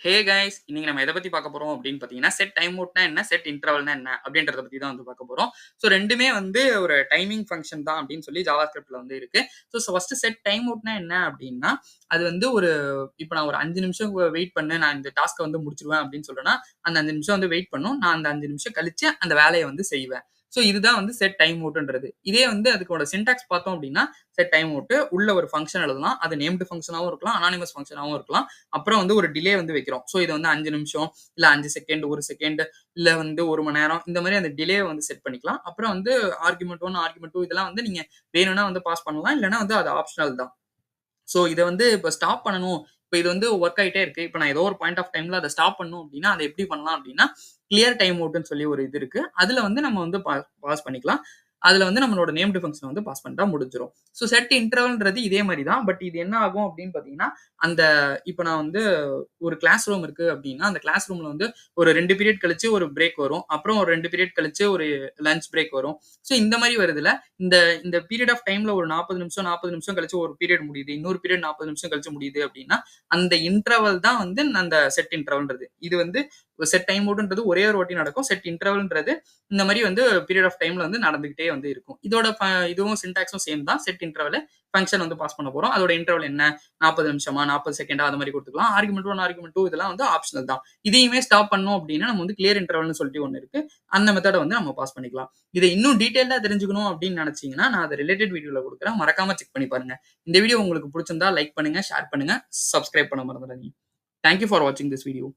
Hey guys! இன்னைக்கு நம்ம எத பத்தி பார்க்க போறோம் அப்படின்னு பார்த்தீங்கன்னா, செட் டைம் அவுட்னா என்ன? செட் இன்டர்வல்னா என்ன? அப்படின்றத பத்தி தான் வந்து பார்க்க போறோம். ஸோ 2மே வந்து ஒரு டைமிங் ஃபங்ஷன் தான் அப்படின்னு சொல்லி ஜாவாஸ்கிரிப்ட்ல வந்து இருக்கு. ஃபர்ஸ்ட் செட் டைம் அவுட்னா என்ன அப்படின்னா, அது வந்து இப்ப நான் ஒரு 5 நிமிஷம் வெயிட் பண்ணு. நான் இந்த டாஸ்க்க வந்து முடிச்சுருவேன் அப்படின்னு சொல்றேன்னா, அந்த 5 நிமிஷம் வந்து வெயிட் பண்ணும். நான் அந்த 5 நிமிஷம் கழிச்சு அந்த வேலைய வந்து செய்வேன். இதுதான் வந்து செட் டைம் அவுட்ன்றது. இதே வந்து அதுக்கோட சின்டாக்ஸ் பார்த்தோம் அப்படின்னா, செட் டைம் அவுட் உள்ள ஒரு ஃபங்ஷன் எழுதலாம். அது நேம்டு ஃபங்ஷனாவும் இருக்கலாம். அனானிமஸ் ஃபங்ஷனாவும் இருக்கலாம். அப்புறம் வந்து ஒரு டிலே வந்து வைக்கிறோம். இது வந்து 5 நிமிஷம், இல்ல 5 செகண்ட், 1 செகண்ட், இல்ல வந்து 1 மணி நேரம். இந்த மாரி அந்த டிலேவ வந்து செட் பண்ணிக்கலாம். அப்புறம் வந்து ஆர்குமென்ட் 1, ஆர்குமென்ட் 2 இதெல்லாம் வந்து நீங்க வேணும்னா வந்து பாஸ் பண்ணலாம். இல்லன்னா வந்து அது ஆப்ஷனல் தான். இத வந்து இப்ப ஸ்டாப் பண்ணணும். இப்ப இது வந்து வொர்க் ஆயிட்டே இருக்கு. இப்ப நான் ஏதோ ஒரு பாயிண்ட் ஆஃப் டைம்ல அத ஸ்டாப் பண்ணணும் அப்டின்னா, அத எப்படி பண்ணலாம் அப்டின்னா, கிளியர் டைம் அவுட்ன்னு சொல்லி ஒரு இது இருக்கு. அதுல வந்து நம்ம வந்து பாஸ் பண்ணிக்கலாம். அதுல வந்து நம்மளோட நேம்டு ஃபங்ஷன வந்து பாஸ் பண்ணிட்டா முடிஞ்சிரும். செட் இன்டர்வல்ன்றது இதே மாரி தான். பட் இது என்ன ஆகும் அப்டின்னு பார்த்தீங்கன்னா, அந்த இப்ப நான் வந்து ஒரு கிளாஸ் ரூம் இருக்கு அப்டின்னா, அந்த கிளாஸ் ரூம்ல வந்து ஒரு 2 பீரியட் கழிச்சு ஒரு பிரேக் வரும். அப்புறம் ஒரு 2 பீரியட் கழிச்சு ஒரு லஞ்ச் பிரேக் வரும். இந்த மாரி வருதுல, இந்த இந்த பீரியட் ஆஃப் டைம்ல ஒரு 40 நிமிஷம் கழிச்சு ஒரு பீரியட் முடியுது. இன்னொரு பீரியட் 40 நிமிஷம் கழிச்சு முடியுது அப்டின்னா, அந்த இன்டர்வல் தான் வந்து அந்த செட் இன்டர்வல்ன்றது. இது வந்து செட் டைம் அவுட்ன்றது ஒரே ஒரு வாட்டி நடக்கும். செட் இன்டர்வல்ன்றது இந்த மாரி வந்து பீரியட் ஆஃப் டைம்ல வந்து நடந்துகிட்டே வந்து இருக்கும். இதுவும் சின்டாக்ஸும் சேம் தான். செட் இன்டர்வல் ஃபங்ஷன் வந்து பாஸ் பண்ண போறோம். அதோட இன்டர்வல் என்ன? 40 நிமிஷமா? 40 செகண்டா? அது மாரி குடுத்துக்கலாம். ஆர்குமென்ட் 1, ஆர்குமென்ட் 2 இதெல்லாம் வந்து ஆப்ஷனல் தான். இதையுமே ஸ்டாப் பண்ணணும் அப்டின்னா, நம்ம வந்து கிளியர் இன்டர்வல்னு சொல்லிட்டு ஒண்ணு இருக்கு. அந்த மெத்தட வந்து நம்ம பாஸ் பண்ணிக்கலாம். இத இன்னும் டீட்டெயில்டா தெரிஞ்சுக்கணும் அப்டின்னு நெனச்சீங்கன்னா, நான் அத ரிலேட்டட் வீடியோல குடுக்குறேன். மறக்காம செக் பண்ணி பாருங்க. இந்த வீடியோ உங்களுக்கு புடிச்சிருந்தா லைக் பண்ணுங்க, ஷேர் பண்ணுங்க, சப்ஸ்கிரைப் பண்ண மறந்துடாதீங்க. தேங்க் யூ ஃபார் வாட்சிங் திஸ் வீடியோ.